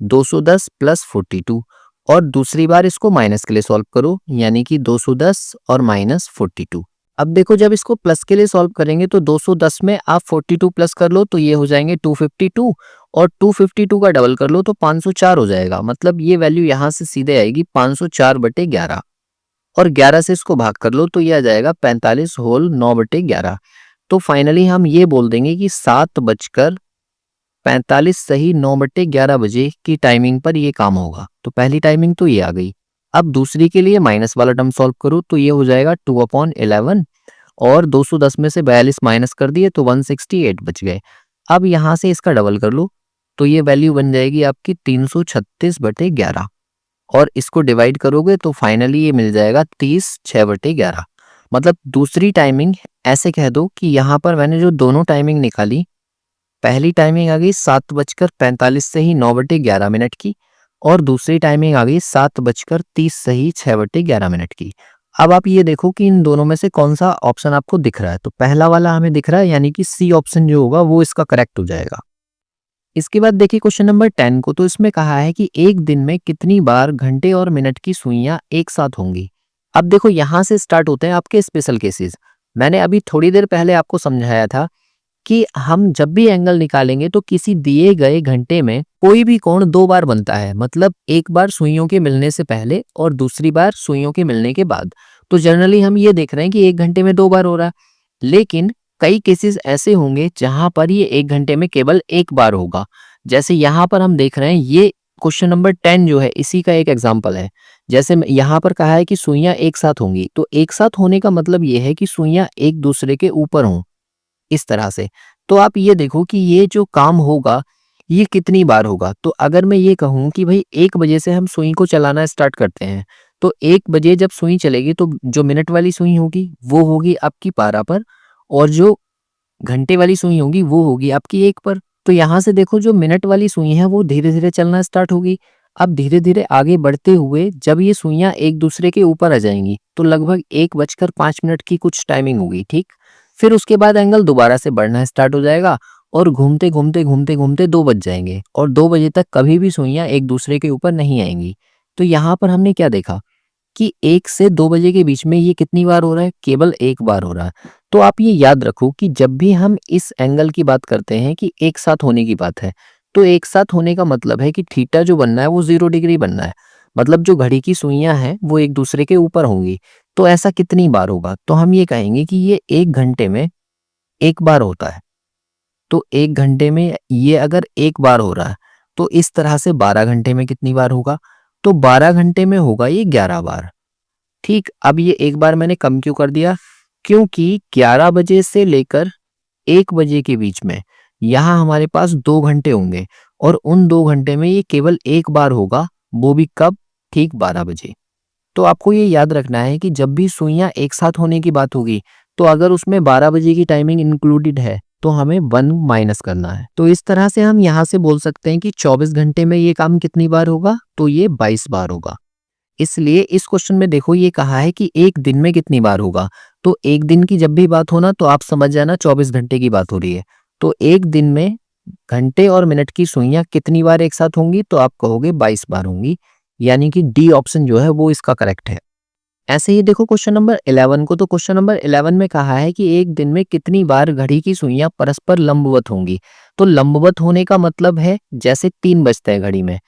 210 प्लस 42, और दूसरी बार इसको माइनस के लिए सॉल्व करो, यानी कि 210 और माइनस 42। अब देखो जब इसको प्लस के लिए सॉल्व करेंगे तो 210 में आप 42 प्लस कर लो तो ये हो जाएंगे 252, और 252 का डबल कर लो तो 504 हो जाएगा। मतलब ये वैल्यू यहाँ से सीधे आएगी 504/11, और 11 से इसको भाग कर लो तो ये आ जाएगा 45 होल 9/11। तो फाइनली हम ये बोल देंगे कि 7:45 सही 9/11 बजे की टाइमिंग पर ये काम होगा। तो पहली टाइमिंग तो ये आ गई। अब दूसरी के लिए माइनस वाला टर्म सॉल्व करो तो ये हो जाएगा 2/11, और 210 में से 42 माइनस कर दिए तो 168 बच गए। अब यहाँ से इसका डबल कर लो तो ये वैल्यू बन जाएगी आपकी 336/11, और इसको डिवाइड करोगे तो फाइनली ये मिल जाएगा 30/6/11। मतलब दूसरी टाइमिंग ऐसे कह दो कि यहाँ पर मैंने जो दोनों टाइमिंग निकाली, पहली टाइमिंग आ गई 7:45 से ही 9/11 की, और दूसरी टाइमिंग आ गई 7:30 से ही 6/11 की। अब आप ये देखो कि इन दोनों में से कौन सा ऑप्शन आपको दिख रहा है। तो पहला वाला हमें दिख रहा है, यानी कि सी ऑप्शन जो होगा वो इसका करेक्ट हो जाएगा। इसके बाद देखिए क्वेश्चन नंबर 10 को। तो इसमें कहा है कि एक दिन में कितनी बार घंटे और मिनट की सुइयां एक साथ होंगी। अब देखो यहां से स्टार्ट होते हैं आपके स्पेशल केसेस। मैंने अभी थोड़ी देर पहले आपको समझाया था कि हम जब भी एंगल निकालेंगे तो किसी दिए गए घंटे में कोई भी कोण दो बार बनता है। मतलब एक बार सुइयों के मिलने से पहले और दूसरी बार सुइयों के मिलने के बाद। तो जनरली हम ये देख रहे हैं कि एक घंटे में दो बार हो रहा है, लेकिन कई केसेस ऐसे होंगे जहां पर ये एक घंटे में केवल एक बार होगा। जैसे यहाँ पर हम देख रहे हैं, ये क्वेश्चन नंबर 10 जो है इसी का एक एग्जाम्पल है। जैसे यहाँ पर कहा है कि सुइयां एक साथ होंगी, तो एक साथ होने का मतलब ये है कि सुइयां एक दूसरे के ऊपर हों, इस तरह से। तो आप ये देखो कि ये जो काम होगा ये कितनी बार होगा। तो अगर मैं ये कहूँ कि भाई 1 बजे से हम सुई को चलाना स्टार्ट करते हैं, तो 1 बजे जब सुई चलेगी तो जो मिनट वाली सुई होगी वो होगी आपकी 12 पर, और जो घंटे वाली सुई होगी वो होगी आपकी 1 पर। तो यहाँ से देखो जो मिनट वाली सुई है वो धीरे धीरे चलना स्टार्ट होगी। अब धीरे धीरे आगे बढ़ते हुए जब ये सुइयां एक दूसरे के ऊपर आ जाएंगी तो लगभग 1:05 की कुछ टाइमिंग होगी, ठीक। फिर उसके बाद एंगल दोबारा से बढ़ना स्टार्ट हो जाएगा, और घूमते घूमते घूमते घूमते 2 बज जाएंगे, और 2 बजे तक कभी भी सुइयां एक दूसरे के ऊपर नहीं आएंगी। तो यहाँ पर हमने क्या देखा कि 1 से 2 बजे के बीच में ये कितनी बार हो रहा है, केवल एक बार हो रहा है। तो आप ये याद रखो कि जब भी हम इस एंगल की बात करते हैं कि एक साथ होने की बात है, तो एक साथ होने का मतलब है कि थीटा जो बनना है वो 0 डिग्री बनना है। मतलब जो घड़ी की सुइयां हैं वो एक दूसरे के ऊपर होंगी। तो ऐसा कितनी बार होगा, तो हम ये कहेंगे कि ये 1 घंटे में एक बार होता है। तो 1 घंटे में ये अगर एक बार हो रहा है तो इस तरह से 12 घंटे में कितनी बार होगा, तो 12 घंटे में होगा ये 11 बार, ठीक। अब ये एक बार मैंने कम क्यों कर दिया, क्योंकि 11 बजे से लेकर 1 बजे के बीच में यहाँ हमारे पास 2 घंटे होंगे, और उन 2 घंटे में ये केवल एक बार होगा, वो भी कब, ठीक 12 बजे। तो आपको ये याद रखना है कि जब भी सुइयां एक साथ होने की बात होगी तो अगर उसमें 12 बजे की टाइमिंग इंक्लूडेड है तो हमें 1 माइनस करना है। तो इस तरह से हम यहाँ से बोल सकते हैं कि 24 घंटे में ये काम कितनी बार होगा, तो ये 22 बार होगा। इसलिए इस क्वेश्चन में देखो ये कहा है कि एक दिन में कितनी बार होगा। तो एक दिन की जब भी बात हो ना तो आप समझ जाना 24 घंटे की बात हो रही है। तो एक दिन में घंटे और मिनट की सुइयां कितनी बार एक साथ होंगी, तो आप कहोगे 22 बार होंगी, यानी कि डी ऑप्शन जो है वो इसका करेक्ट है। ऐसे ही देखो क्वेश्चन नंबर 11 को। तो क्वेश्चन नंबर 11 में कहा है कि एक दिन में कितनी बार घड़ी की सुइयां परस्पर लंबवत होंगी। तो लंबवत होने का मतलब है जैसे 3 बजते हैं घड़ी में,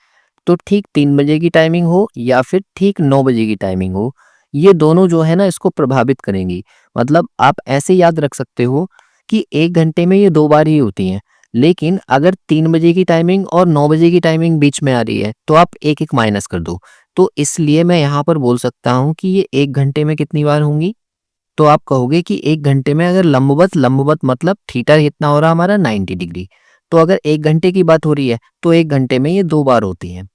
तो ठीक 3 बजे की टाइमिंग हो या फिर ठीक 9 बजे की टाइमिंग हो, ये दोनों जो है ना इसको प्रभावित करेंगी। मतलब आप ऐसे याद रख सकते हो कि 1 घंटे में ये 2 बार ही होती हैं, लेकिन अगर 3 बजे की टाइमिंग और 9 बजे की टाइमिंग बीच में आ रही है तो आप एक एक माइनस कर दो। तो इसलिए मैं यहाँ पर बोल सकता हूँ कि ये 1 घंटे में कितनी बार होंगी। तो आप कहोगे कि 1 घंटे में अगर लंबवत लंबवत मतलब थीटा कितना हो रहा हमारा 90 डिग्री, तो अगर 1 घंटे की बात हो रही है तो 1 घंटे में ये 2 बार होती हैं।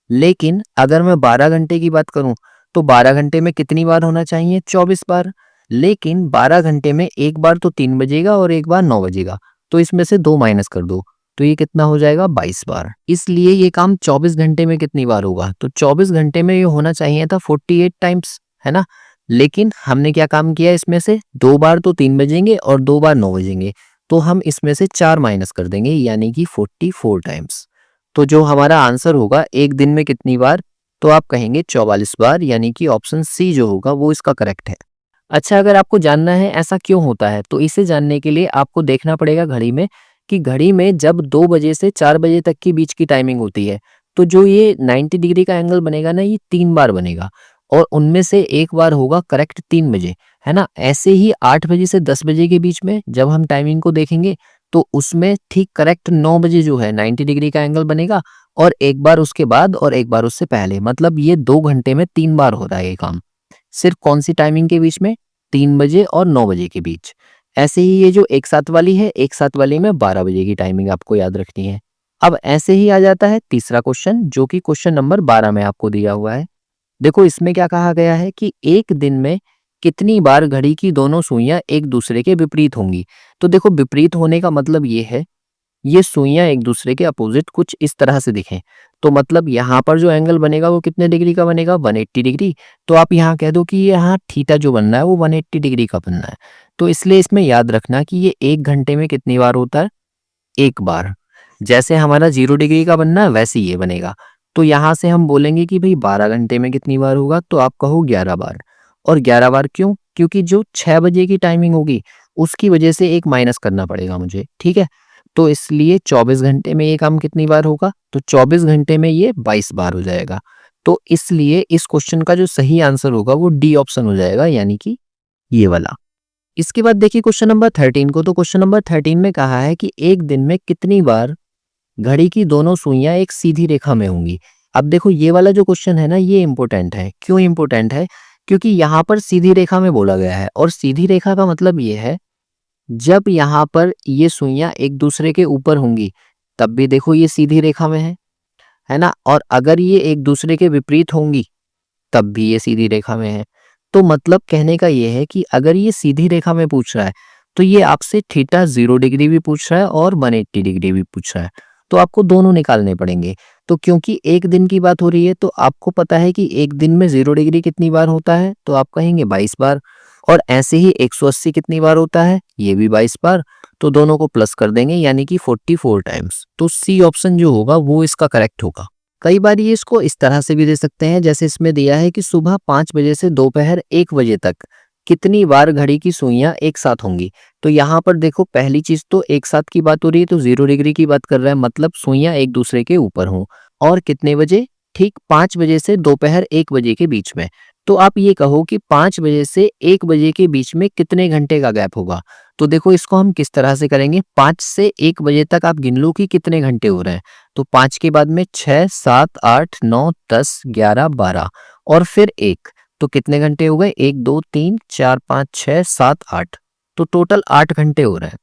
लेकिन अगर मैं 12 घंटे की बात करूं तो 12 घंटे में कितनी बार होना चाहिए, 24 बार। लेकिन 12 घंटे में एक बार तो 3 बजेगा और एक बार 9 बजेगा, तो इसमें से 2 माइनस कर दो तो ये कितना हो जाएगा, 22 बार। इसलिए ये काम 24 घंटे में कितनी बार होगा, तो 24 घंटे में ये होना चाहिए था 48 टाइम्स, है ना। लेकिन हमने क्या काम किया, इसमें से 2 बार तो 3 बजेंगे और 2 बार 9 बजेंगे, तो हम इसमें से 4 माइनस कर देंगे, यानी कि 44 टाइम्स। तो जो हमारा आंसर होगा एक दिन में कितनी बार तो आप कहेंगे 44 बार, यानी कि ऑप्शन सी जो होगा वो इसका करेक्ट है। अच्छा, अगर आपको जानना है ऐसा क्यों होता है, तो इसे जानने के लिए आपको देखना पड़ेगा घड़ी में कि घड़ी में जब 2 बजे से 4 बजे तक के बीच की टाइमिंग होती है, तो जो ये 90 डिग्री का एंगल बनेगा ना, ये 3 बार बनेगा और उनमें से एक बार होगा करेक्ट 3 बजे, है ना? ऐसे ही 8 बजे से 10 बजे के बीच में जब हम टाइमिंग को देखेंगे, तो उसमें ठीक करेक्ट 9 बजे जो है 90 डिग्री का एंगल बनेगा और एक बार उसके बाद और एक बार उससे पहले, मतलब ये 2 घंटे में 3 बार हो रहा है ये काम। सिर्फ कौन सी टाइमिंग के बीच में? 3 बजे और 9 बजे के बीच। ऐसे ही ये जो एक साथ वाली है, एक साथ वाली में 12 बजे की टाइमिंग आपको याद रखनी है। अब ऐसे ही आ जाता है तीसरा क्वेश्चन, जो कि क्वेश्चन नंबर 12 में आपको दिया हुआ है। देखो इसमें क्या कहा गया है कि एक दिन में कितनी बार घड़ी की दोनों सुइयां एक दूसरे के विपरीत होंगी। तो देखो विपरीत होने का मतलब ये है, ये सुइयां एक दूसरे के अपोजिट कुछ इस तरह से दिखें, तो मतलब यहाँ पर जो एंगल बनेगा वो कितने डिग्री का बनेगा? 180 डिग्री। तो आप यहाँ कह दो कि ये यहाँ थीटा जो बनना है वो 180 डिग्री का बनना है। तो इसलिए इसमें याद रखना कि ये एक घंटे में कितनी बार होता है? एक बार। जैसे हमारा 0 डिग्री का बनना है वैसे ये बनेगा। तो यहाँ से हम बोलेंगे कि भाई 12 घंटे में कितनी बार होगा? तो आप कहो 11 बार। और 11 बार क्यों? क्योंकि जो 6 बजे की टाइमिंग होगी उसकी वजह से एक माइनस करना पड़ेगा मुझे, ठीक है? तो इसलिए 24 घंटे में ये काम कितनी बार होगा? तो 24 घंटे में ये 22 बार हो जाएगा। तो इसलिए इस क्वेश्चन का जो सही आंसर होगा वो डी ऑप्शन हो जाएगा, यानी कि ये वाला। इसके बाद देखिए क्वेश्चन नंबर 13 को। तो क्वेश्चन नंबर 13 में कहा है कि एक दिन में कितनी बार घड़ी की दोनों सुइयां एक सीधी रेखा में होंगी। अब देखो ये वाला जो क्वेश्चन है ना, ये इंपॉर्टेंट है। क्यों इंपॉर्टेंट है? क्योंकि यहाँ पर सीधी रेखा में बोला गया है और सीधी रेखा का मतलब ये है, जब यहाँ पर ये सुइयां एक दूसरे के ऊपर होंगी तब भी देखो ये सीधी रेखा में है ना? और अगर ये एक दूसरे के विपरीत होंगी तब भी ये सीधी रेखा में है। तो मतलब कहने का ये है कि अगर ये सीधी रेखा में पूछ रहा है तो ये आपसे थीटा 0 डिग्री भी पूछ रहा है और 180 डिग्री भी पूछ रहा है। तो आपको दोनों निकालने पड़ेंगे। तो क्योंकि एक दिन की बात हो रही है तो आपको पता है कि एक दिन में 0 डिग्री कितनी बार होता है? तो आप कहेंगे 22 बार। और ऐसे ही 180 कितनी बार होता है? ये भी 22 बार। तो दोनों को प्लस कर देंगे, यानी कि 44 टाइम्स। तो सी ऑप्शन जो होगा वो इसका करेक्ट होगा। कई बार ये इसको इस तरह से भी दे सकते हैं, जैसे इसमें दिया है कि सुबह 5 बजे से दोपहर 1 बजे तक कितनी बार घड़ी की सुइयां एक साथ होंगी। तो यहाँ पर देखो पहली चीज तो एक साथ की बात हो रही है, तो 0 डिग्री की बात कर रहा है, मतलब सुइयां एक दूसरे के ऊपर हों। और कितने बजे? ठीक 5 बजे से दोपहर 1 बजे के बीच में। तो आप ये कहो कि 5 बजे से 1 बजे के बीच में कितने घंटे का गैप होगा। तो देखो इसको हम किस तरह से करेंगे, 5 से 1 बजे तक आप गिन लो कि कितने घंटे हो रहे हैं। तो 5 के बाद में 6, 7, 8, 9, 10, 11, 12 और फिर 1, तो कितने घंटे हो गए? 1, 2, 3, 4, 5, 6, 7, 8। तो टोटल 8 घंटे हो रहे हैं।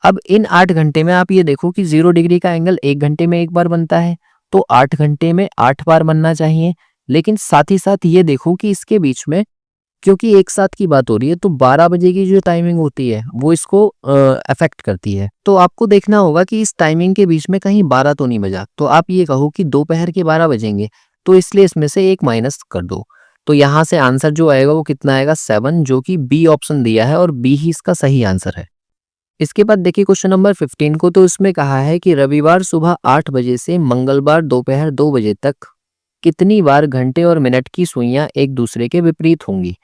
अब इन 8 घंटे में आप ये देखो कि 0 डिग्री का एंगल 1 घंटे में एक बार बनता है, तो 8 घंटे में 8 बार बनना चाहिए। लेकिन साथ ही साथ ये देखो कि इसके बीच में, क्योंकि एक साथ की बात हो रही है, तो 12 बजे की जो टाइमिंग होती है वो इसको अफेक्ट करती है। तो आपको देखना होगा कि इस टाइमिंग के बीच में कहीं 12 तो नहीं बजा। तो आप ये कहो कि दोपहर के 12 बजेंगे, तो इसलिए इसमें से एक माइनस कर दो। तो यहाँ से आंसर जो आएगा वो कितना आएगा? 7, जो कि बी ऑप्शन दिया है और बी ही इसका सही आंसर है। इसके बाद देखिए क्वेश्चन नंबर 15 को। तो इसमें कहा है कि रविवार सुबह 8 बजे से मंगलवार दोपहर 2 बजे तक कितनी बार घंटे और मिनट की सुइयां एक दूसरे के विपरीत होंगी।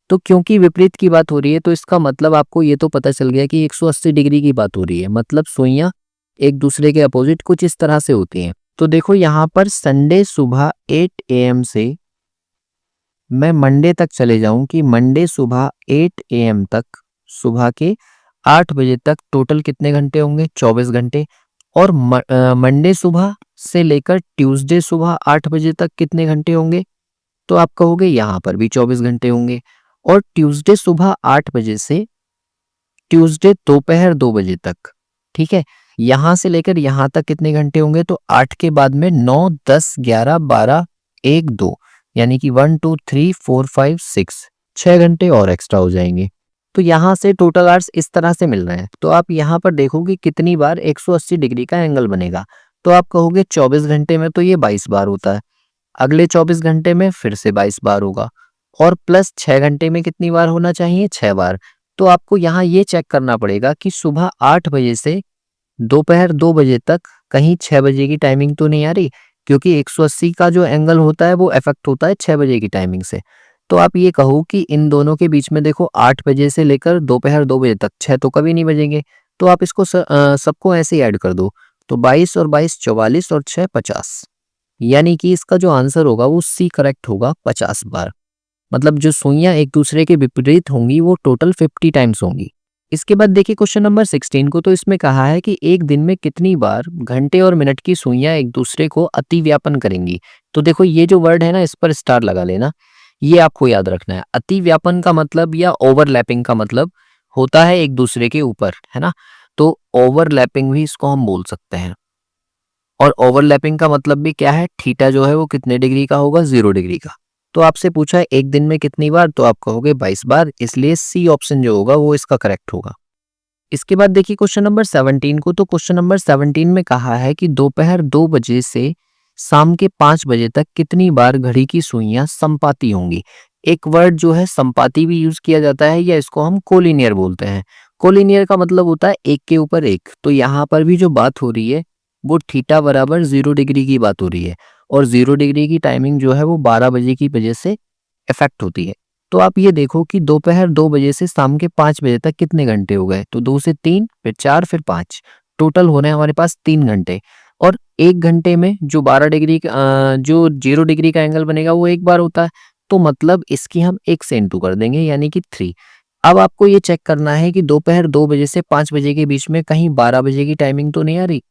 तो क्योंकि विपरीत की बात हो रही है तो इसका मतलब आपको ये तो पता चल गया कि 180 डिग्री की बात हो रही है, मतलब सुइयां एक दूसरे के अपोजिट कुछ इस तरह से होती हैं। तो देखो यहाँ पर संडे सुबह 8 AM से मैं मंडे तक चले जाऊं कि मंडे सुबह 8 AM तक, सुबह के 8 बजे तक टोटल कितने घंटे होंगे? 24 घंटे। और मंडे सुबह से लेकर ट्यूसडे सुबह 8 बजे तक कितने घंटे होंगे? तो आप कहोगे यहाँ पर भी 24 घंटे होंगे। और ट्यूसडे सुबह 8 बजे से ट्यूसडे दोपहर 2 बजे तक, ठीक है, यहां से लेकर यहां तक कितने घंटे होंगे? तो 8 के बाद में 9, 10, 11, 12, 1, 2, यानी कि 1, 2, 3, 4, 5, 6, 6 घंटे और एक्स्ट्रा हो जाएंगे। तो यहाँ से टोटल आवर्स इस तरह से मिल रहे हैं। तो आप यहाँ पर देखोगे कितनी बार 180 डिग्री का एंगल बनेगा। तो आप कहोगे 24 घंटे में तो ये 22 बार होता है, अगले 24 घंटे में फिर से 22 बार होगा, और प्लस 6 घंटे में कितनी बार होना चाहिए? 6 बार। तो आपको यहाँ ये चेक करना पड़ेगा कि सुबह 8 बजे से दोपहर 2 बजे तक कहीं 6 बजे की टाइमिंग तो नहीं आ रही, क्योंकि 180 का जो एंगल होता है वो इफेक्ट होता है 6 बजे की टाइमिंग से। तो आप ये कहो कि इन दोनों के बीच में देखो 8 बजे से लेकर दोपहर 2 बजे तक 6 तो कभी नहीं बजेंगे। तो आप इसको सबको ऐसे ही ऐड कर दो। तो 22 और 22 44 और 6 50, यानी कि इसका जो आंसर होगा वो सी करेक्ट होगा 50 बार। मतलब जो सुइयां एक दूसरे के विपरीत होंगी वो टोटल 50 टाइम्स होंगी। इसके बाद देखिए क्वेश्चन नंबर 16 को, तो इसमें कहा है कि एक दिन में कितनी बार घंटे और मिनट की सुइयां एक दूसरे को अतिव्यापन करेंगी। तो देखो ये जो वर्ड है ना, इस पर स्टार लगा लेना, ये आपको याद रखना है। अतिव्यापन का मतलब या ओवरलैपिंग का मतलब होता है एक दूसरे के ऊपर, है ना। तो ओवरलैपिंग भी इसको हम बोल सकते हैं। और ओवरलैपिंग का मतलब भी क्या है, थीटा जो है वो कितने डिग्री का होगा, 0 डिग्री का। तो आपसे पूछा है एक दिन में कितनी बार, तो आप कहोगे 22 बार, इसलिए सी ऑप्शन जो होगा वो इसका करेक्ट होगा। इसके बाद देखिए क्वेश्चन नंबर 17 को, तो क्वेश्चन नंबर 17 में कहा है कि दोपहर 2 बजे से शाम के 5 बजे तक कितनी बार घड़ी की सुइयां संपाती होंगी। एक वर्ड जो है संपाती भी यूज किया जाता है, या इसको हम कोलिनियर बोलते हैं। कोलिनियर का मतलब होता है एक के ऊपर एक। तो यहाँ पर भी जो बात हो रही है वो थीटा बराबर 0 डिग्री की बात हो रही है, और 0 डिग्री की टाइमिंग जो है वो 12 बजे की वजह से इफेक्ट होती है। तो आप ये देखो कि दोपहर 2 बजे से शाम के 5 बजे तक कितने घंटे हो गए, तो 2 से 3 फिर 4 फिर 5, टोटल हो रहे हैं हमारे पास 3 घंटे। और एक घंटे में जो 12 डिग्री जो 0 डिग्री का एंगल बनेगा वो एक बार होता है। तो मतलब इसकी हम 1 से इंटू कर देंगे, यानी कि 3। अब आपको ये चेक करना है कि दोपहर 2 बजे से 5 बजे के बीच में कहीं 12 बजे की टाइमिंग तो नहीं आ रही।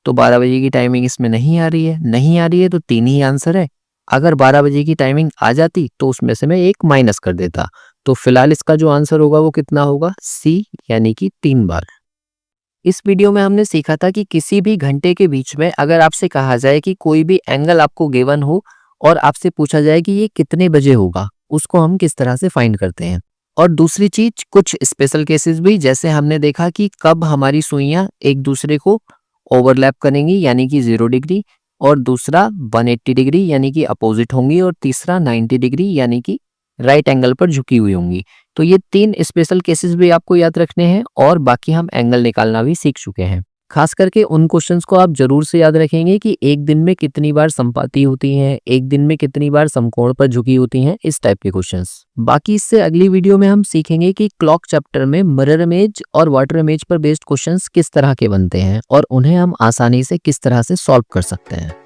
तो 12 बजे की टाइमिंग इसमें नहीं आ रही है, नहीं आ रही है तो 3 ही आंसर है। अगर 12 बजे की टाइमिंग आ जाती तो उसमें से मैं 1 माइनस कर देता। तो फिलहाल इसका जो आंसर होगा वो कितना होगा, सी, यानी कि 3 बार। इस वीडियो में हमने सीखा था कि किसी भी घंटे के बीच में अगर आपसे कहा जाए कि कोई भी एंगल आपको गिवन हो और आपसे पूछा जाए कि ये कितने बजे होगा, उसको हम किस तरह से फाइंड करते हैं। और दूसरी चीज, कुछ स्पेशल केसेस भी, जैसे हमने देखा कि कब हमारी सुइयां एक दूसरे को ओवरलैप करेंगी यानी कि 0 डिग्री, और दूसरा 180 डिग्री यानी कि अपोजिट होंगी, और तीसरा 90 डिग्री यानी कि राइट एंगल पर झुकी हुई होंगी। तो ये 3 स्पेशल केसेस भी आपको याद रखने हैं, और बाकी हम एंगल निकालना भी सीख चुके हैं। खास करके उन क्वेश्चंस को आप जरूर से याद रखेंगे कि एक दिन में कितनी बार संपाती होती हैं, एक दिन में कितनी बार समकोण पर झुकी होती हैं, इस टाइप के क्वेश्चंस। बाकी इससे अगली वीडियो में हम सीखेंगे कि क्लॉक चैप्टर में मिरर इमेज और वाटर इमेज पर बेस्ड क्वेश्चंस किस तरह के बनते हैं और उन्हें हम आसानी से किस तरह से सॉल्व कर सकते हैं।